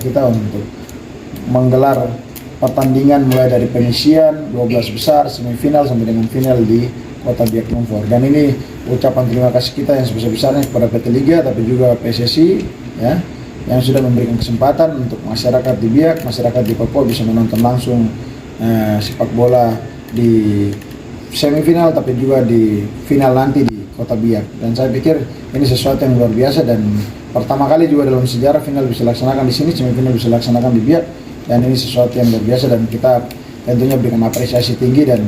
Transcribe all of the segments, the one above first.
kita untuk menggelar pertandingan mulai dari penyisian 12 besar, semifinal sampai dengan final di Kota Biak Numfor. Dan ini ucapan terima kasih kita yang sebesar-besarnya kepada PT Liga tapi juga PSSI ya, yang sudah memberikan kesempatan untuk masyarakat di Biak, masyarakat di Papua bisa menonton langsung sepak bola di semifinal tapi juga di final nanti di Kota Biak. Dan saya pikir ini sesuatu yang luar biasa dan pertama kali juga dalam sejarah final bisa dilaksanakan di sini, semifinal bisa dilaksanakan di Biak, dan ini sesuatu yang luar biasa dan kita tentunya berikan apresiasi tinggi. Dan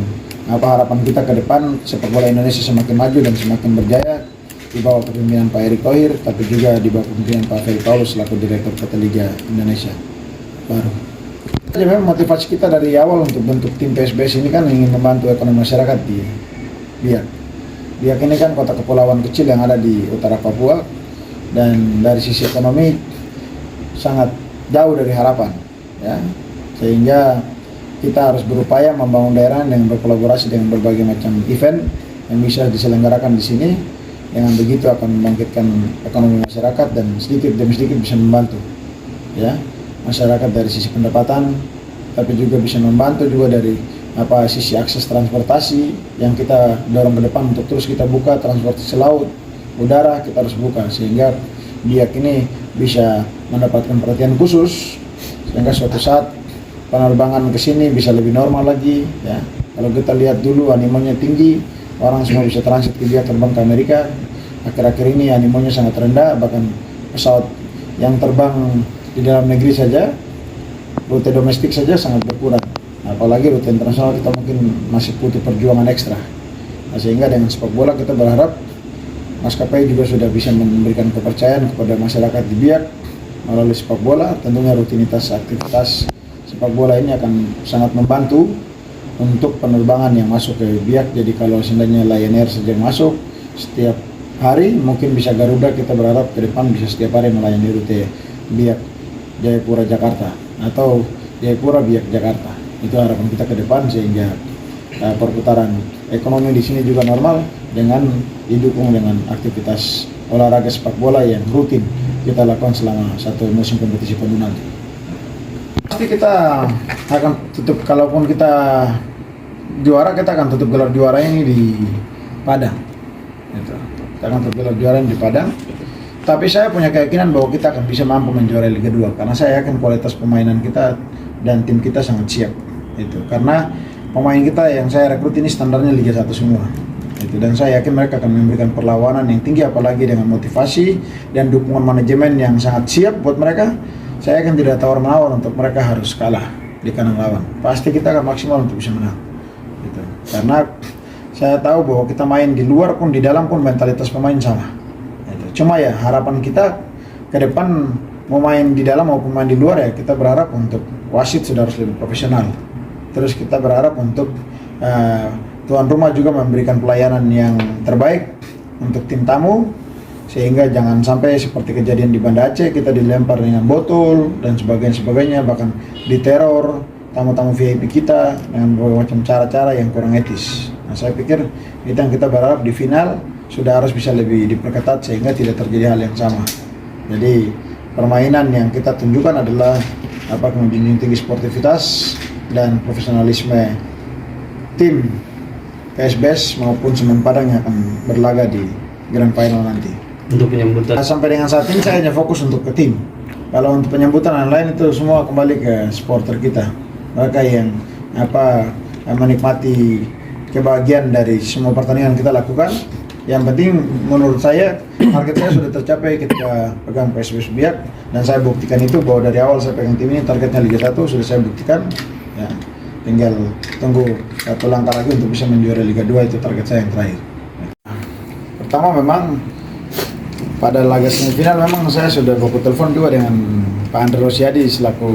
harapan kita ke depan sepak bola Indonesia semakin maju dan semakin berjaya di bawah kepemimpinan Pak Erick Thohir tapi juga di bawah kepemimpinan Pak Ferry Paulus selaku Direktur PT Liga Indonesia baru. Jadi memang motivasi kita dari awal untuk bentuk tim PSBS ini kan ingin membantu ekonomi masyarakat di Biak. Biak ini kan kota kepulauan kecil yang ada di utara Papua dan dari sisi ekonomi sangat jauh dari harapan ya, sehingga kita harus berupaya membangun daerah dengan berkolaborasi dengan berbagai macam event yang bisa diselenggarakan di sini. Dengan begitu akan membangkitkan ekonomi masyarakat dan sedikit demi sedikit bisa membantu ya masyarakat dari sisi pendapatan, tapi juga bisa membantu juga dari sisi akses transportasi yang kita dorong ke depan untuk terus kita buka transportasi laut, udara kita harus buka sehingga Biak ini bisa mendapatkan perhatian khusus sehingga suatu saat penerbangan ke sini bisa lebih normal lagi ya. Kalau kita lihat dulu animonya tinggi, orang semua bisa transit ke Biak terbang ke Amerika. Akhir-akhir ini animonya sangat rendah, bahkan pesawat yang terbang di dalam negeri saja, rute domestik saja sangat berkurang. Apalagi rute internasional kita mungkin masih butuh perjuangan ekstra. Nah, sehingga dengan sepak bola kita berharap maskapai juga sudah bisa memberikan kepercayaan kepada masyarakat di Biak melalui sepak bola. Tentunya rutinitas aktivitas sepak bola ini akan sangat membantu untuk penerbangan yang masuk ke Biak. Jadi kalau seandainya Lion Air saja masuk setiap hari, mungkin bisa Garuda, kita berharap ke depan bisa setiap hari melayani rute Biak Jayapura Jakarta atau Jayapura Biak Jakarta. Itu harapan kita ke depan sehingga perputaran ekonomi di sini juga normal dengan didukung dengan aktivitas olahraga sepak bola yang rutin kita lakukan selama satu musim kompetisi penuh nanti. Pasti kita akan tutup, kalaupun kita juara, kita akan tutup gelar juara ini di Padang. Kita akan tutup gelar juara ini di Padang. Tapi saya punya keyakinan bahwa kita akan bisa mampu menjuarai Liga 2 karena saya yakin kualitas permainan kita dan tim kita sangat siap. Itu karena pemain kita yang saya rekrut ini standarnya Liga 1 semua. Itu, dan saya yakin mereka akan memberikan perlawanan yang tinggi, apalagi dengan motivasi dan dukungan manajemen yang sangat siap buat mereka. Saya yakin tidak tawar-menawar untuk mereka harus kalah di kandang lawan. Pasti kita akan maksimal untuk bisa menang. Gitu. Karena saya tahu bahwa kita main di luar pun di dalam pun mentalitas pemain sama. Gitu. Cuma ya harapan kita ke depan mau main di dalam maupun main di luar ya kita berharap untuk wasit sudah harus lebih profesional. Terus kita berharap untuk tuan rumah juga memberikan pelayanan yang terbaik untuk tim tamu. Sehingga jangan sampai seperti kejadian di Banda Aceh kita dilempar dengan botol dan sebagainya, bahkan diteror tamu-tamu VIP kita dengan berbagai macam cara-cara yang kurang etis. Nah, saya pikir itu yang kita berharap di final sudah harus bisa lebih diperketat sehingga tidak terjadi hal yang sama. Jadi permainan yang kita tunjukkan adalah menjunjung tinggi sportivitas dan profesionalisme tim PSBS maupun Semen Padang yang akan berlaga di Grand Final nanti. Untuk penyambutan Sampai dengan saat ini saya hanya fokus untuk ke tim. Kalau untuk penyambutan dan lain itu semua kembali ke supporter kita, mereka yang menikmati kebahagiaan dari semua pertandingan kita lakukan. Yang penting menurut saya target saya sudah tercapai ketika pegang PSBS Biak, dan saya buktikan itu bahwa dari awal saya pegang tim ini targetnya Liga 1 sudah saya buktikan ya, tinggal tunggu satu langkah lagi untuk bisa menjuarai Liga 2, itu target saya yang terakhir. Pertama memang pada laga semifinal memang saya sudah baku telepon juga dengan Pak Andre Rosiadi selaku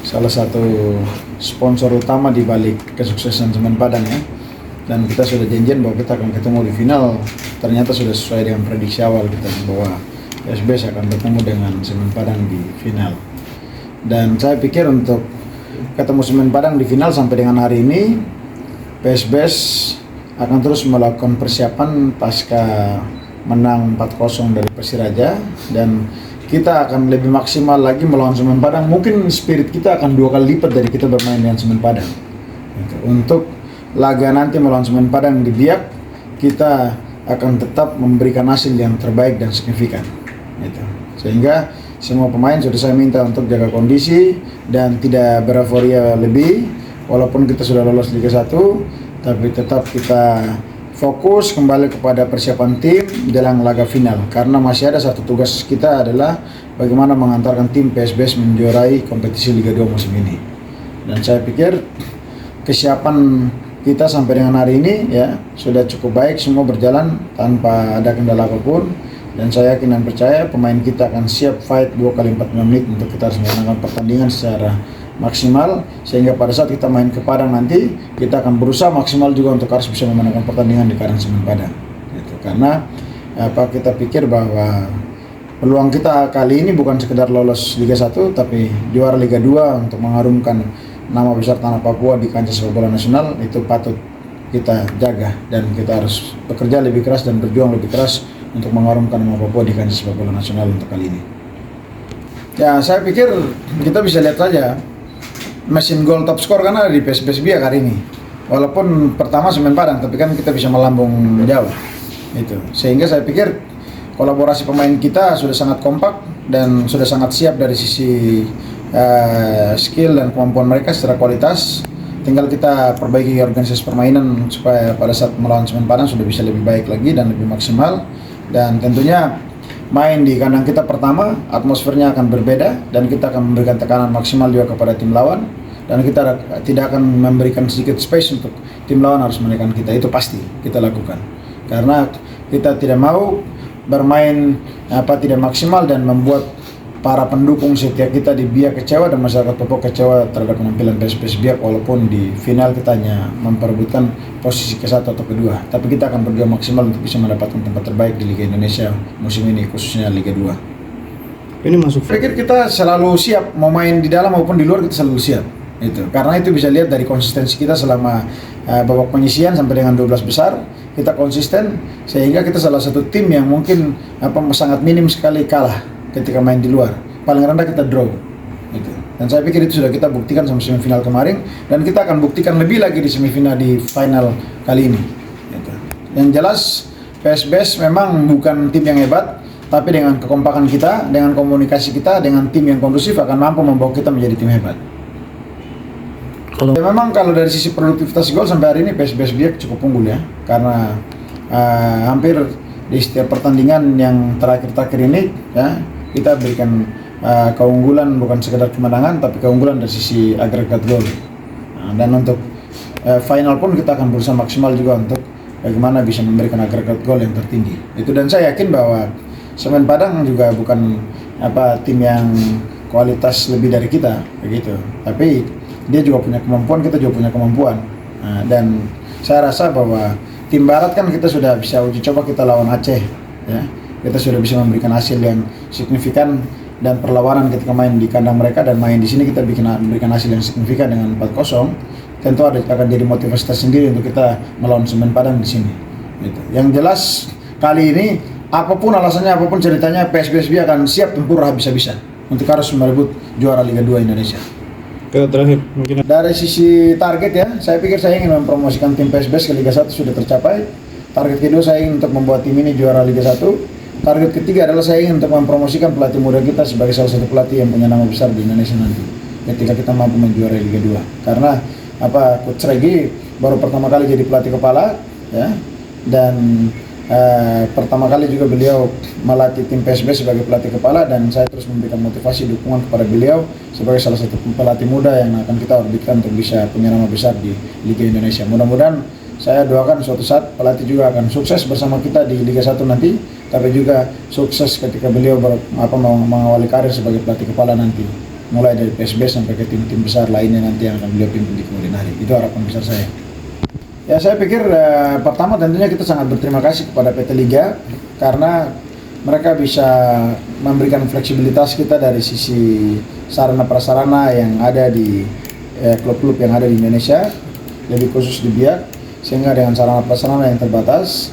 salah satu sponsor utama di balik kesuksesan Semen Padang ya. Dan kita sudah janjian bahwa kita akan ketemu di final. Ternyata sudah sesuai dengan prediksi awal kita bahwa PSBS akan bertemu dengan Semen Padang di final. Dan saya pikir untuk ketemu Semen Padang di final sampai dengan hari ini PSBS akan terus melakukan persiapan pasca menang 4-0 dari Persiraja, dan kita akan lebih maksimal lagi melawan Semen Padang. Mungkin spirit kita akan 2 kali lipat dari kita bermain dengan Semen Padang. Gitu. Untuk laga nanti melawan Semen Padang di Biak, kita akan tetap memberikan hasil yang terbaik dan signifikan. Gitu. Sehingga semua pemain sudah saya minta untuk jaga kondisi dan tidak bereforia lebih. Walaupun kita sudah lolos Liga 1, tapi tetap kita fokus kembali kepada persiapan tim dalam laga final. Karena masih ada satu tugas kita adalah bagaimana mengantarkan tim PSBS menjuarai kompetisi Liga 2 musim ini. Dan saya pikir kesiapan kita sampai dengan hari ini ya sudah cukup baik, semua berjalan tanpa ada kendala apapun. Dan saya yakin dan percaya pemain kita akan siap fight 2 kali 45 menit untuk kita harus memenangkan pertandingan secara maksimal, sehingga pada saat kita main ke Padang nanti kita akan berusaha maksimal juga untuk harus bisa memenangkan pertandingan di kandang Semen Padang. Gitu. Karena kita pikir bahwa peluang kita kali ini bukan sekedar lolos Liga 1 tapi juara Liga 2 untuk mengharumkan nama besar tanah Papua di kancah sepak bola nasional. Itu patut kita jaga dan kita harus bekerja lebih keras dan berjuang lebih keras untuk mengharumkan nama Papua di kancah sepak bola nasional untuk kali ini. Ya, saya pikir kita bisa lihat saja mesin gol top skor kan ada di PSBS Biak hari ini. Walaupun pertama Semen Padang, tapi kan kita bisa melambung jauh. Itu. Sehingga saya pikir kolaborasi pemain kita sudah sangat kompak dan sudah sangat siap dari sisi skill dan kemampuan mereka secara kualitas. Tinggal kita perbaiki organisasi permainan supaya pada saat melawan Semen Padang sudah bisa lebih baik lagi dan lebih maksimal. Dan tentunya main di kandang kita pertama, atmosfernya akan berbeda dan kita akan memberikan tekanan maksimal juga kepada tim lawan, dan kita tidak akan memberikan sedikit space untuk tim lawan harus menekan kita. Itu pasti kita lakukan karena kita tidak mau bermain tidak maksimal dan membuat para pendukung setia kita di Biak kecewa dan masyarakat Papua kecewa terhadap penampilan PSBS Biak. Walaupun di final kita hanya memperebutkan posisi ke-1 atau kedua, tapi kita akan berjuang maksimal untuk bisa mendapatkan tempat terbaik di Liga Indonesia musim ini, khususnya Liga 2. Ini masuk. Saya pikir kita selalu siap, mau main di dalam maupun di luar kita selalu siap. Itu karena itu bisa lihat dari konsistensi kita selama babak penyisian sampai dengan 12 besar. Kita konsisten sehingga kita salah satu tim yang mungkin sangat minim sekali kalah ketika main di luar. Paling rendah kita draw. Gitu. Dan saya pikir itu sudah kita buktikan sama semifinal kemarin, dan kita akan buktikan lebih lagi di semifinal di final kali ini. Gitu. Yang jelas PSBS memang bukan tim yang hebat, tapi dengan kekompakan kita, dengan komunikasi kita, dengan tim yang kondusif akan mampu membawa kita menjadi tim hebat. Memang kalau dari sisi produktivitas gol sampai hari ini PSBS Biak cukup unggul ya, karena hampir di setiap pertandingan yang terakhir-terakhir ini ya kita berikan keunggulan, bukan sekedar kemenangan tapi keunggulan dari sisi agregat gol. Dan untuk final pun kita akan berusaha maksimal juga untuk bagaimana bisa memberikan agregat gol yang tertinggi. Itu, dan saya yakin bahwa Semen Padang juga bukan tim yang kualitas lebih dari kita begitu. Tapi dia juga punya kemampuan, kita juga punya kemampuan. Dan saya rasa bahwa tim Barat kan kita sudah bisa uji coba, kita lawan Aceh ya. Kita sudah bisa memberikan hasil yang signifikan dan perlawanan ketika main di kandang mereka, dan main di sini kita memberikan hasil yang signifikan dengan 4-0. Tentu akan jadi motivasi tersendiri untuk kita melawan Semen Padang di sini. Gitu. Yang jelas kali ini apapun alasannya, apapun ceritanya, PSBS Biak akan siap tempur habis-habisan untuk harus merebut juara Liga 2 Indonesia. Ke terakhir mungkin dari sisi target ya, saya pikir saya ingin mempromosikan tim PSBS ke Liga 1 sudah tercapai. Target kedua saya ingin untuk membuat tim ini juara Liga 1. Target ketiga adalah saya ingin untuk mempromosikan pelatih muda kita sebagai salah satu pelatih yang punya nama besar di Indonesia nanti ketika kita mampu menjuarai Liga 2. Karena Coach Regi baru pertama kali jadi pelatih kepala ya, dan pertama kali juga beliau melatih tim PSBS sebagai pelatih kepala, dan saya terus memberikan motivasi dukungan kepada beliau sebagai salah satu pelatih muda yang akan kita orbitkan untuk bisa punya nama besar di Liga Indonesia. Mudah-mudahan saya doakan suatu saat pelatih juga akan sukses bersama kita di Liga 1 nanti, tapi juga sukses ketika beliau mengawali karir sebagai pelatih kepala nanti, mulai dari PSBS sampai ke tim-tim besar lainnya nanti yang akan beliau pimpin di kemudian hari. Itu harapan besar saya. Ya, saya pikir pertama tentunya kita sangat berterima kasih kepada PT Liga karena mereka bisa memberikan fleksibilitas kita dari sisi sarana prasarana yang ada di klub-klub yang ada di Indonesia, lebih khusus di Biak, sehingga dengan sarana prasarana yang terbatas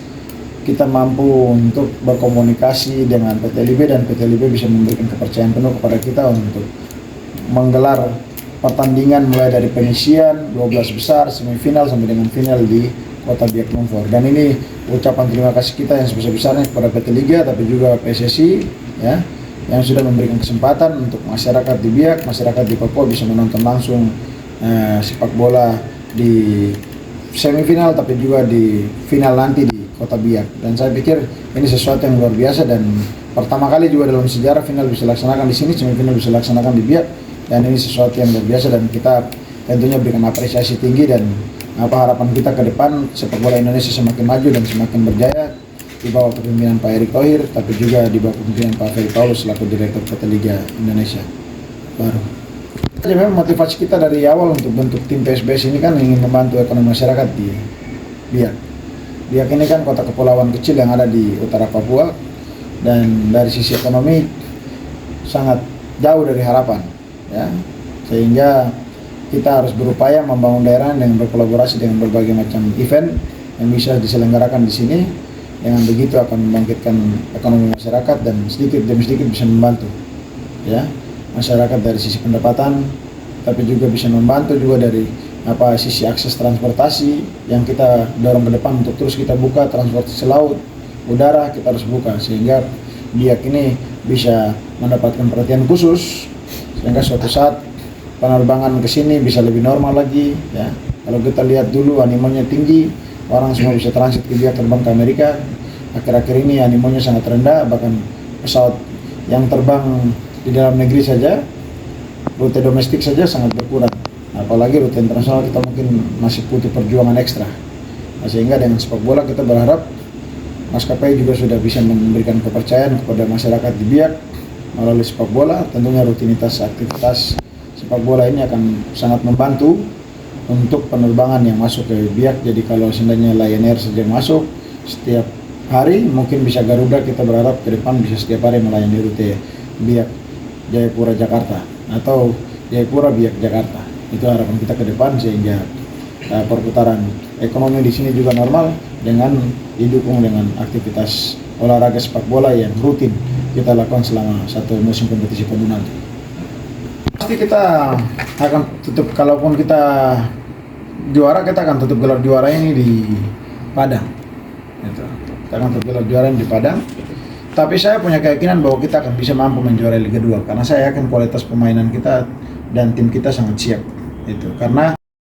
kita mampu untuk berkomunikasi dengan PT LIB dan PT LIB bisa memberikan kepercayaan penuh kepada kita untuk menggelar pertandingan mulai dari penyisian 12 besar, semifinal sampai dengan final di Kota Biak Numfor. Dan ini ucapan terima kasih kita yang sebesar-besarnya kepada PT Liga tapi juga PSSI ya, yang sudah memberikan kesempatan untuk masyarakat di Biak, masyarakat di Papua bisa menonton langsung sepak bola di semifinal tapi juga di final nanti di Kota Biak. Dan saya pikir ini sesuatu yang luar biasa dan pertama kali juga dalam sejarah final bisa dilaksanakan di sini, semifinal bisa dilaksanakan di Biak, dan ini sesuatu yang luar biasa dan kita tentunya berikan apresiasi tinggi. Dan harapan kita ke depan sepak bola Indonesia semakin maju dan semakin berjaya di bawah kepemimpinan Pak Erick Thohir tapi juga di bawah kepemimpinan Pak Ferry Paulus selaku Direktur PT Liga Indonesia baru. Jadi memang motivasi kita dari awal untuk bentuk tim PSBS ini kan ingin membantu ekonomi masyarakat di Biak. Biak ini kan kota kepulauan kecil yang ada di utara Papua dan dari sisi ekonomi sangat jauh dari harapan ya, sehingga kita harus berupaya membangun daerah dengan berkolaborasi dengan berbagai macam event yang bisa diselenggarakan di sini. Dengan begitu akan membangkitkan ekonomi masyarakat dan sedikit demi sedikit bisa membantu ya masyarakat dari sisi pendapatan, tapi juga bisa membantu juga dari sisi akses transportasi yang kita dorong ke depan untuk terus kita buka transportasi laut, udara kita harus buka sehingga Biak ini bisa mendapatkan perhatian khusus sehingga suatu saat penerbangan ke sini bisa lebih normal lagi ya. Kalau kita lihat dulu animonya tinggi, orang semua bisa transit ke Biak terbang ke Amerika. Akhir-akhir ini animonya sangat rendah, bahkan pesawat yang terbang di dalam negeri saja, rute domestik saja sangat berkurang. Apalagi rute internasional kita mungkin masih butuh perjuangan ekstra. Nah, sehingga dengan sepak bola kita berharap maskapai juga sudah bisa memberikan kepercayaan kepada masyarakat di Biak melalui sepak bola. Tentunya rutinitas aktivitas sepak bola ini akan sangat membantu untuk penerbangan yang masuk ke Biak. Jadi kalau seandainya Lion Air saja masuk setiap hari, mungkin bisa Garuda, kita berharap ke depan bisa setiap hari melayani rute Biak Jayapura Jakarta atau Jayapura Biak Jakarta. Itu harapan kita ke depan sehingga perputaran ekonomi di sini juga normal dengan didukung dengan aktivitas olahraga sepak bola yang rutin kita lakukan selama satu musim kompetisi penuh nanti. Pasti kita akan tutup, kalaupun kita juara, kita akan tutup gelar juara ini di Padang. Gitu. Kita akan tutup gelar juara ini di Padang. Tapi saya punya keyakinan bahwa kita akan bisa mampu menjuarai Liga 2 karena saya yakin kualitas permainan kita dan tim kita sangat siap. Itu karena